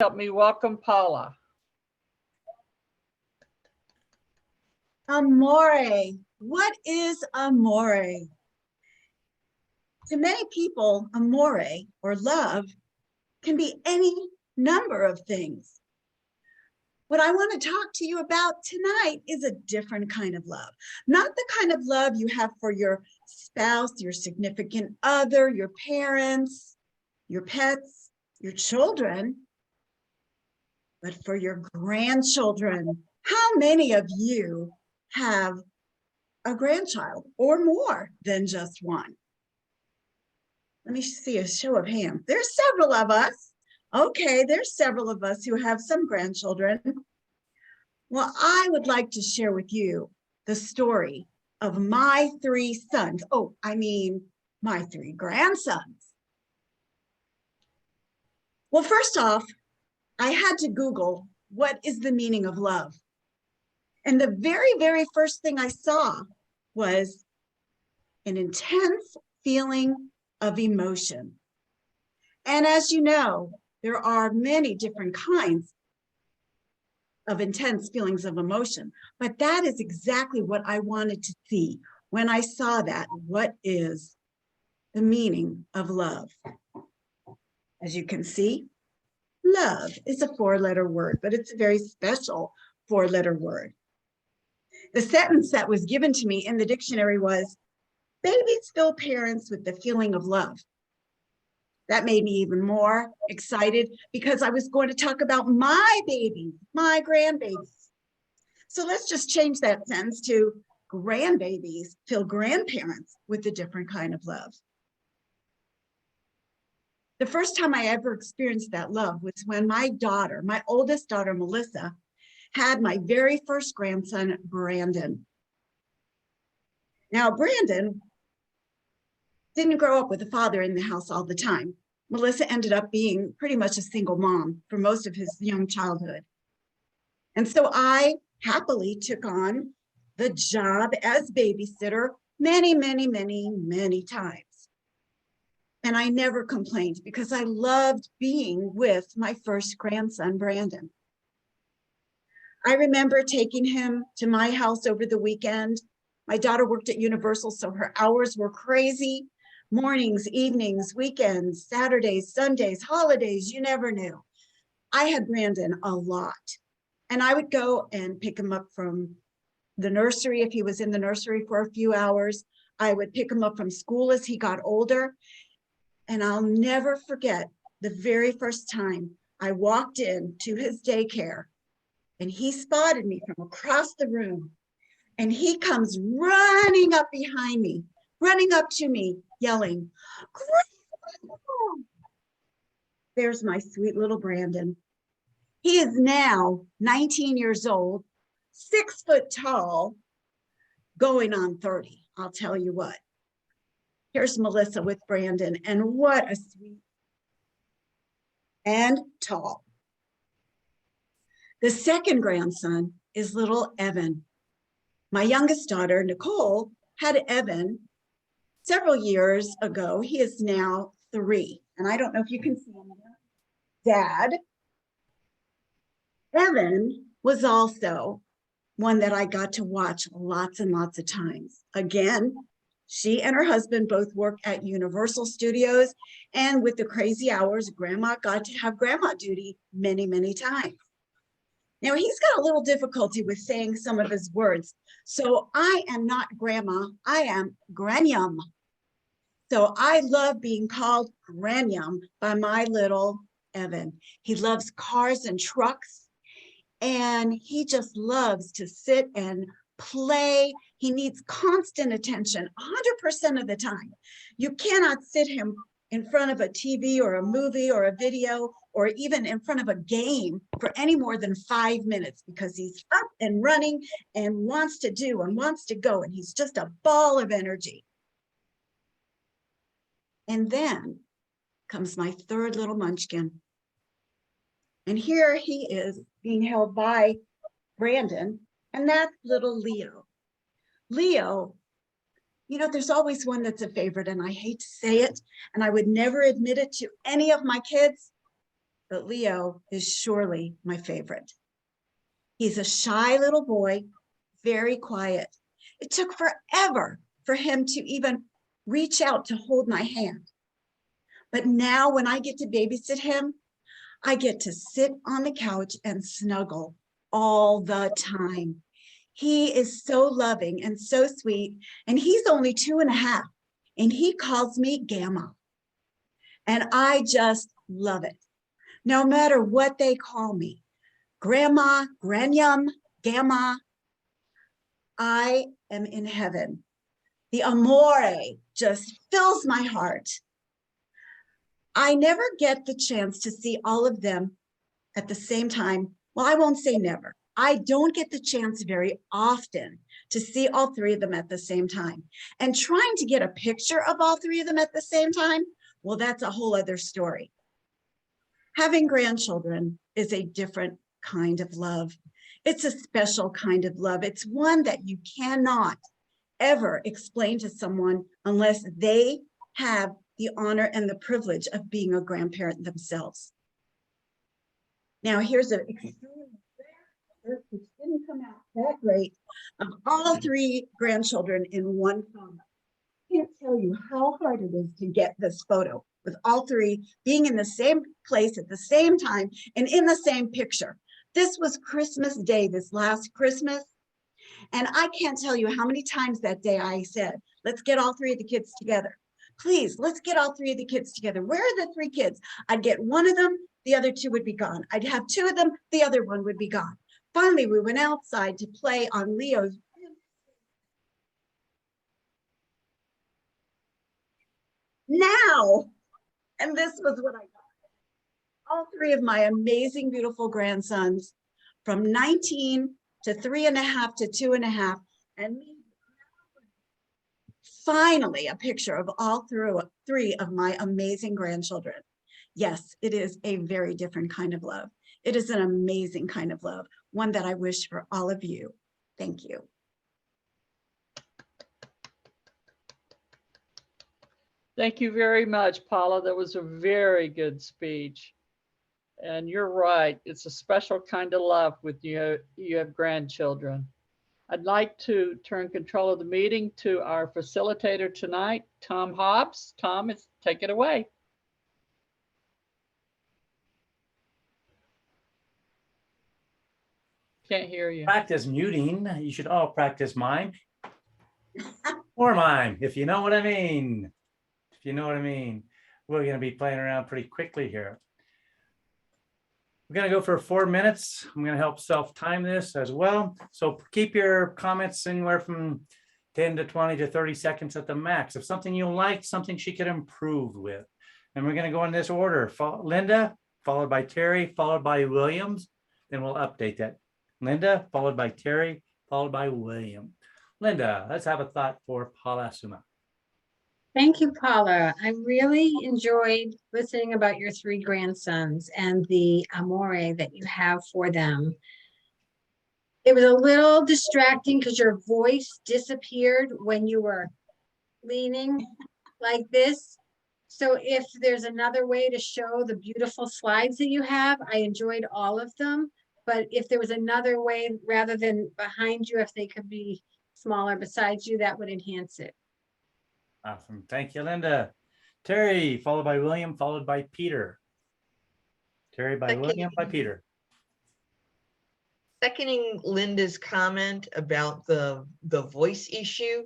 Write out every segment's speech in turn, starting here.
Help me welcome Paula. Amore. What is amore? To many people, amore or love can be any number of things. What I want to talk to you about tonight is a different kind of love. Not the kind of love you have for your spouse, your significant other, your parents, your pets, your children, but for your grandchildren. How many of you have a grandchild or more than just one? Let me see a show of hands. There's several of us. Okay, there's several of us who have some grandchildren. Well, I would like to share with you the story of my three sons. Oh, I mean, my three grandsons. Well, first off, I had to Google what is the meaning of love. And the very, very first thing I saw was an intense feeling of emotion. And as you know, there are many different kinds of intense feelings of emotion, but that is exactly what I wanted to see when I saw that. What is the meaning of love? As you can see, love is a four-letter word, but it's a very special four-letter word. The sentence that was given to me in the dictionary was, babies fill parents with the feeling of love. That made me even more excited because I was going to talk about my babies, my grandbabies. So let's just change that sentence to grandbabies fill grandparents with a different kind of love. The first time I ever experienced that love was when my daughter, my oldest daughter, Melissa, had my very first grandson, Brandon. Now, Brandon didn't grow up with a father in the house all the time. Melissa ended up being pretty much a single mom for most of his young childhood. And so I happily took on the job as babysitter many, many, many, many times. And I never complained because I loved being with my first grandson, Brandon. I remember taking him to my house over the weekend. My daughter worked at Universal, so her hours were crazy. Mornings, evenings, weekends, Saturdays, Sundays, holidays, you never knew. I had Brandon a lot. And I would go and pick him up from the nursery if he was in the nursery for a few hours. I would pick him up from school as he got older. And I'll never forget the very first time I walked in to his daycare and he spotted me from across the room. And he comes running up behind me, running up to me, yelling, "Grandma!" There's my sweet little Brandon. He is now 19 years old, 6 foot tall, going on 30. I'll tell you what. Here's Melissa with Brandon, and what a sweet and tall. The second grandson is little Evan. My youngest daughter, Nicole, had Evan several years ago. He is now 3. And I don't know if you can see him there. Dad. Evan was also one that I got to watch lots and lots of times. Again, she and her husband both work at Universal Studios. And with the crazy hours, Grandma got to have grandma duty many, many times. Now, he's got a little difficulty with saying some of his words. So I am not grandma, I am granyum. So I love being called granyum by my little Evan. He loves cars and trucks, and he just loves to sit and play. He needs constant attention 100% of the time. You cannot sit him in front of a TV or a movie or a video or even in front of a game for any more than 5 minutes because he's up and running and wants to do and wants to go, and he's just a ball of energy. And then comes my third little munchkin. And here he is being held by Brandon, and that's little Leo. Leo, you know, there's always one that's a favorite, and I hate to say it, and I would never admit it to any of my kids, but Leo is surely my favorite. He's a shy little boy, very quiet. It took forever for him to even reach out to hold my hand. But now when I get to babysit him, I get to sit on the couch and snuggle all the time. He is so loving and so sweet, and he's only 2.5, and he calls me Gamma. And I just love it. No matter what they call me, Grandma, Granium, Gamma, I am in heaven. The amore just fills my heart. I never get the chance to see all of them at the same time. Well, I won't say never. I don't get the chance very often to see all 3 of them at the same time. And trying to get a picture of all 3 of them at the same time, well, that's a whole other story. Having grandchildren is a different kind of love. It's a special kind of love. It's one that you cannot ever explain to someone unless they have the honor and the privilege of being a grandparent themselves. Now, here's an extremely rare, which didn't come out that great, of all 3 grandchildren in one photo. I can't tell you how hard it is to get this photo with all 3 being in the same place at the same time and in the same picture. This was Christmas Day, this last Christmas. And I can't tell you how many times that day I said, let's get all 3 of the kids together. Please, let's get all 3 of the kids together. Where are the 3 kids? I'd get one of them, the other 2 would be gone. I'd have 2 of them, the other one would be gone. Finally, we went outside to play on Leo's. Now, and this was what I got. All 3 of my amazing, beautiful grandsons from 19 to 3.5 to 2.5, and finally a picture of all 3 of my amazing grandchildren. Yes, it is a very different kind of love. It is an amazing kind of love, one that I wish for all of you. Thank you. Thank you very much, Paula. That was a very good speech. And you're right, it's a special kind of love with you have grandchildren. I'd like to turn control of the meeting to our facilitator tonight, Tom Hobbs. Tom, take it away. Can't hear you. Practice muting. You should all practice mime or mime, if you know what I mean. If you know what I mean. We're going to be playing around pretty quickly here. We're going to go for 4 minutes. I'm going to help self-time this as well. So keep your comments anywhere from 10 to 20 to 30 seconds at the max. If something you like, something she could improve with. And we're going to go in this order. Linda, followed by Terry, followed by Williams. Then we'll update that. Linda, followed by Terry, followed by William. Linda, let's have a thought for Paula Summa. Thank you, Paula. I really enjoyed listening about your 3 grandsons and the amore that you have for them. It was a little distracting because your voice disappeared when you were leaning like this. So if there's another way to show the beautiful slides that you have, I enjoyed all of them. But if there was another way, rather than behind you, if they could be smaller besides you, that would enhance it. Awesome. Thank you, Linda. Terry, followed by William, followed by Peter. Terry by William by Peter. Seconding Linda's comment about the voice issue,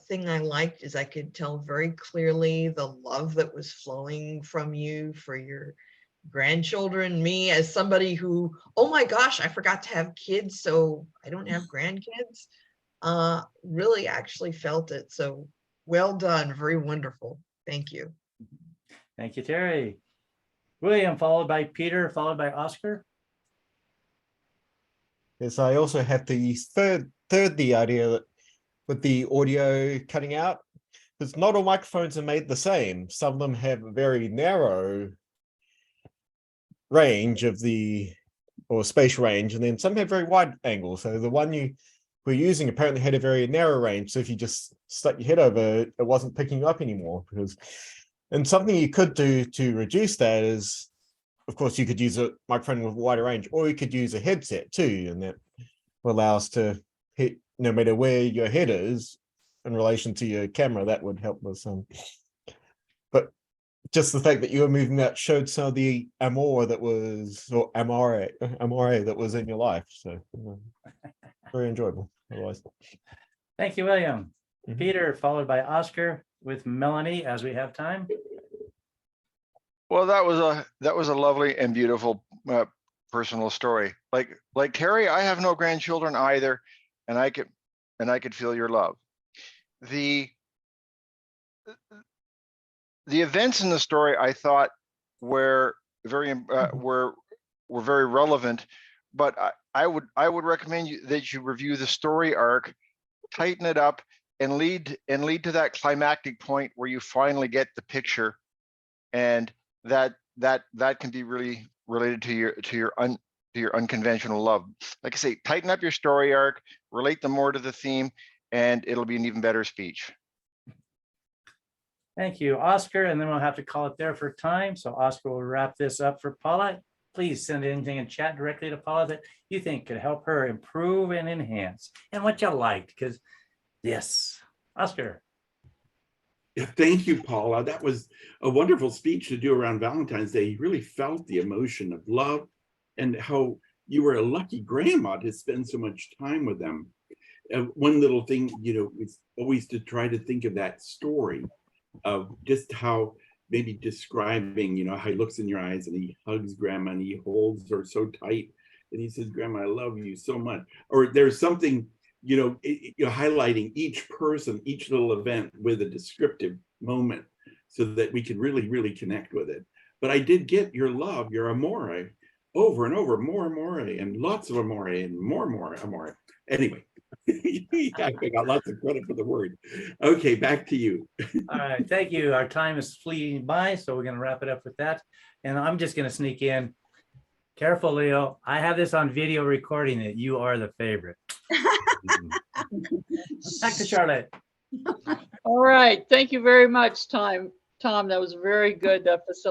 thing I liked is I could tell very clearly the love that was flowing from you for your grandchildren. Me as somebody who, oh my gosh, I forgot to have kids, so I don't have grandkids, really actually felt it. So well done, very wonderful. Thank you. Thank you, Terry. William, followed by Peter, followed by Oscar. Yes, I also had the third the idea that with the audio cutting out, because not all microphones are made the same. Some of them have a very narrow range of or spatial range, and then some have very wide angles. So the one you were using apparently had a very narrow range. So if you just stuck your head over it, it wasn't picking up anymore. And something you could do to reduce that is of course, you could use a microphone with a wider range, or you could use a headset too, and that will allow us to hit no matter where your head is in relation to your camera. That would help with some. But just the fact that you were moving that showed some of the amore that was, or amore that was in your life. So very enjoyable. Otherwise, Thank you, William. Mhm. Peter, followed by Oscar with Melanie, as we have time. Well, that was a lovely and beautiful personal story. Like Carrie, I have no grandchildren either, and I could feel your love. The events in the story I thought were very were very relevant, but I would recommend that you review the story arc, tighten it up, and lead to that climactic point where you finally get the picture, and that can be really related to your unconventional love. Like I say, tighten up your story arc, relate them more to the theme, and it'll be an even better speech. Thank you, Oscar, and then we'll have to call it there for time. So Oscar will wrap this up for Paula. Please send anything in chat directly to Paula that you think could help her improve and enhance, and what you liked, because yes, Oscar. Yeah, thank you, Paula. That was a wonderful speech to do around Valentine's Day. You really felt the emotion of love and how you were a lucky grandma to spend so much time with them. One little thing, is always to try to think of that story of just how maybe describing, how he looks in your eyes and he hugs grandma and he holds her so tight and he says, "Grandma, I love you so much." Or there's something, highlighting each person, each little event with a descriptive moment so that we can really, really connect with it. But I did get your love, your amore, over and over, more amore and lots of amore and more amore. Anyway, I got lots of credit for the word. Okay, back to you. All right, thank you. Our time is fleeing by, so we're going to wrap it up with that. And I'm just going to sneak in. Careful, Leo. I have this on video recording it. You are the favorite. Back to Charlotte. All right. Thank you very much, Tom. That was very good facility.